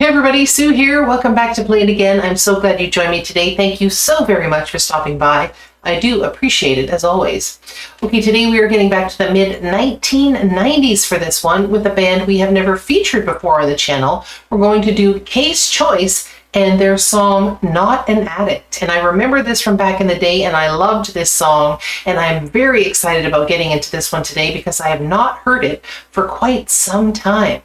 Hey everybody, Sue here. Welcome back to Play It Again. I'm so glad you joined me today. Thank you so very much for stopping by. I do appreciate it as always. Okay, today we are getting back to the mid-1990s for this one with a band we have never featured before on the channel. We're going to do Kschoice and their song Not an Addict. And I remember this from back in the day and I loved this song, and I'm very excited about getting into this one today because I have not heard it for quite some time.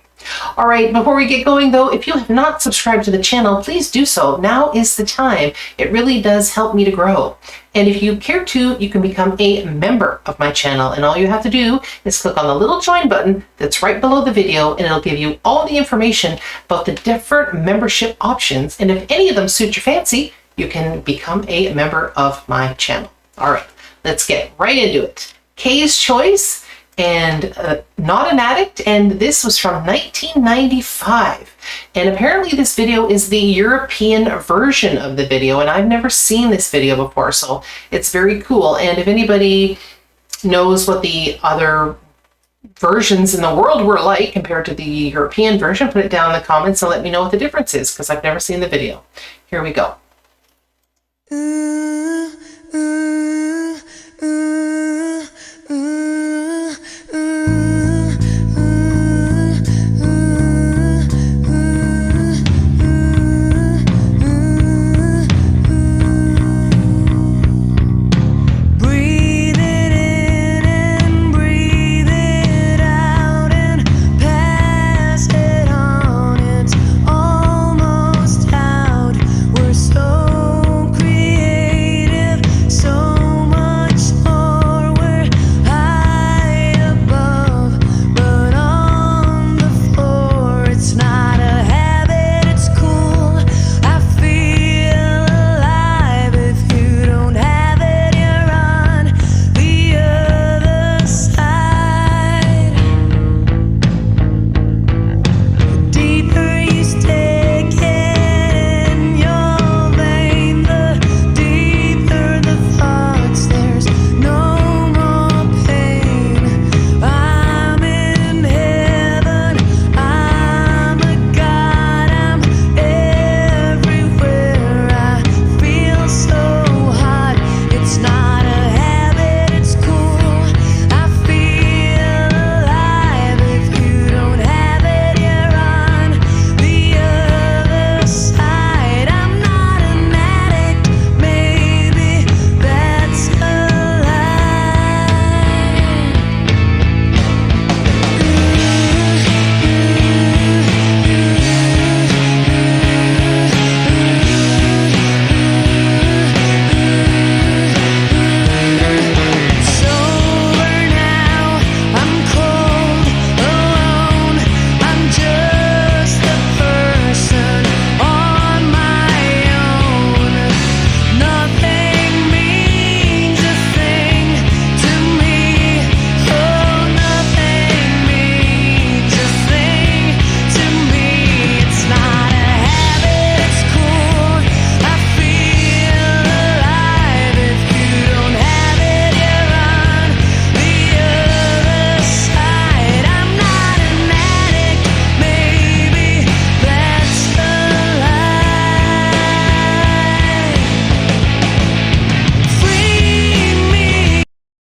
All right, before we get going though, if you have not subscribed to the channel, please do so. Now is the time. It really does help me to grow. And if you care to, you can become a member of my channel. And all you have to do is click on the little join button that's right below the video, and it'll give you all the information about the different membership options. And if any of them suit your fancy, you can become a member of my channel. All right, let's get right into it. Kschoice and Not an Addict, and this was from 1995. And apparently this video is the European version of the video, and I've never seen this video before, so it's very cool. And if anybody knows what the other versions in the world were like compared to the European version, put it down in the comments and let me know what the difference is, because I've never seen the video. Here we go.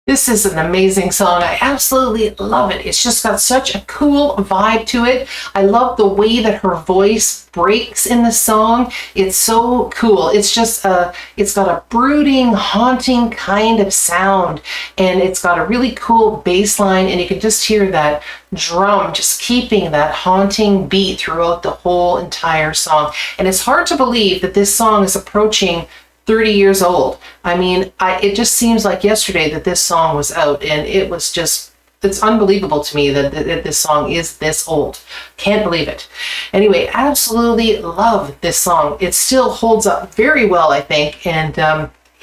This is an amazing song. I absolutely love it. It's just got such a cool vibe to it. I love the way that her voice breaks in the song. It's so cool. It's just it's got a brooding, haunting kind of sound, and it's got a really cool bass line, and you can just hear that drum just keeping that haunting beat throughout the whole entire song. And it's hard to believe that this song is approaching 30 years old. I mean, it just seems like yesterday that this song was out, and it was just, it's unbelievable to me that this song is this old. Can't believe it. Anyway, absolutely love this song. It still holds up very well, I think, and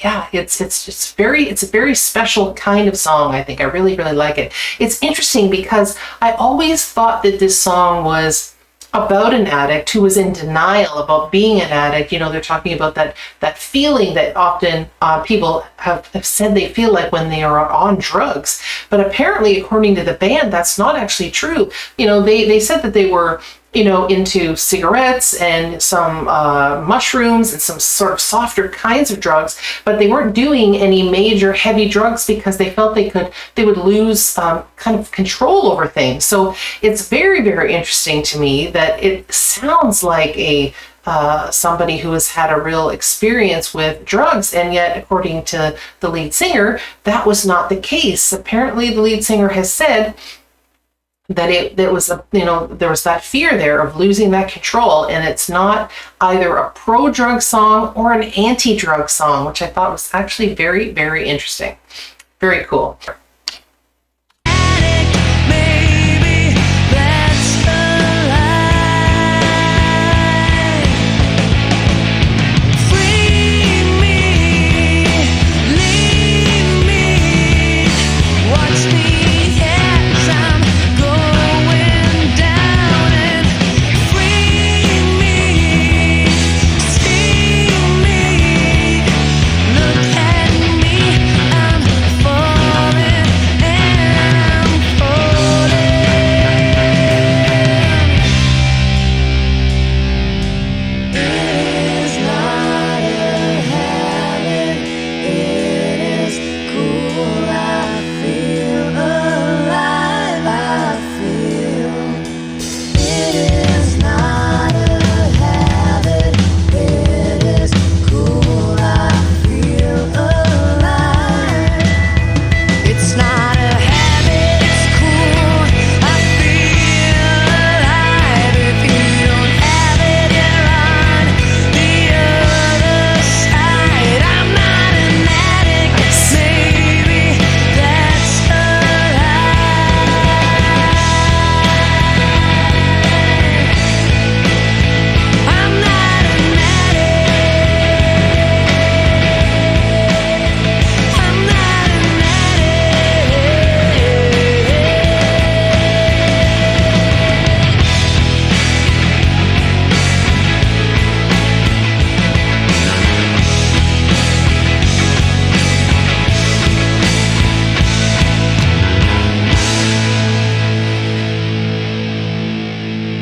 yeah, it's a very special kind of song. I think I really like it. It's interesting because I always thought that this song was about an addict who was in denial about being an addict. You know, they're talking about that feeling that often people have said they feel like when they are on drugs. But apparently, according to the band, that's not actually true. You know, they said that they were you know, into cigarettes and some mushrooms and some sort of softer kinds of drugs, but they weren't doing any major heavy drugs because they felt they would lose kind of control over things. So it's very, very interesting to me that it sounds like a somebody who has had a real experience with drugs, and yet according to the lead singer, that was not the case. Apparently the lead singer has said that there was that fear there of losing that control, and it's not either a pro-drug song or an anti-drug song, which I thought was actually very, very interesting. Very cool.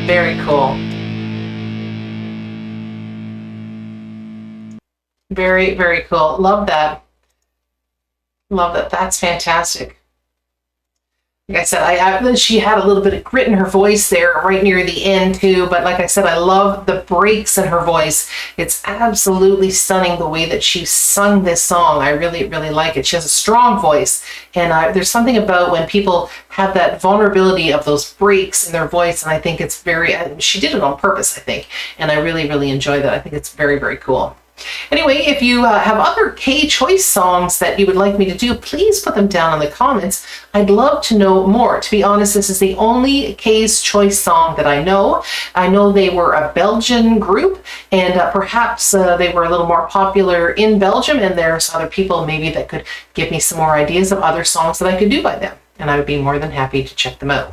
Very cool. Very, very cool. Love that. Love that. That's fantastic. Like I said, she had a little bit of grit in her voice there right near the end too. But like I said, I love the breaks in her voice. It's absolutely stunning the way that she sung this song. I really, really like it. She has a strong voice. And there's something about when people have that vulnerability of those breaks in their voice. And I think it's she did it on purpose, I think. And I really, really enjoy that. I think it's very, very cool. Anyway, if you have other kschoice songs that you would like me to do, please put them down in the comments. I'd love to know more. To be honest, this is the only kschoice song that I know. I know they were a Belgian group, and perhaps they were a little more popular in Belgium, and there's other people maybe that could give me some more ideas of other songs that I could do by them, and I would be more than happy to check them out.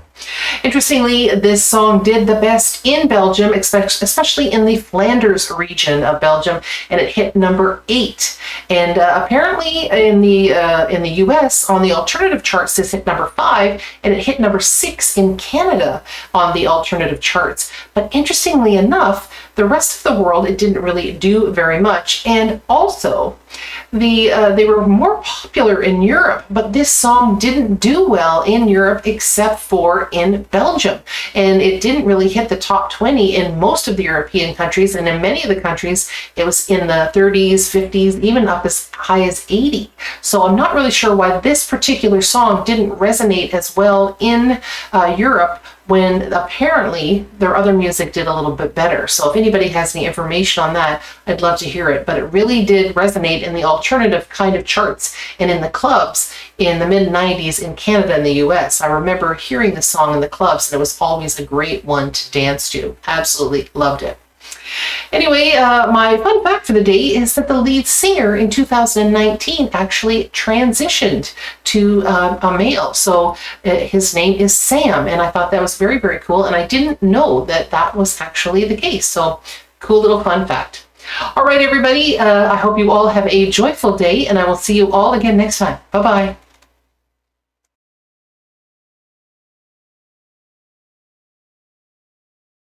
Interestingly, this song did the best in Belgium, especially in the Flanders region of Belgium, and it hit number 8. And apparently in the US on the alternative charts, this hit number 5, and it hit number 6 in Canada on the alternative charts. But interestingly enough, the rest of the world, it didn't really do very much. And also, they were more popular in Europe, but this song didn't do well in Europe except for in Belgium. And it didn't really hit the top 20 in most of the European countries, and in many of the countries it was in the 30s, 50s, even up as high as 80. So I'm not really sure why this particular song didn't resonate as well in Europe, when apparently their other music did a little bit better. So if anybody has any information on that, I'd love to hear it. But it really did resonate in the alternative kind of charts and in the clubs in the mid-90s in Canada and the US. I remember hearing this song in the clubs, and it was always a great one to dance to. Absolutely loved it. Anyway, my fun fact for the day is that the lead singer in 2019 actually transitioned to a male. So his name is Sam, and I thought that was very, very cool. And I didn't know that that was actually the case. So cool little fun fact. All right, everybody, I hope you all have a joyful day, and I will see you all again next time. Bye-bye.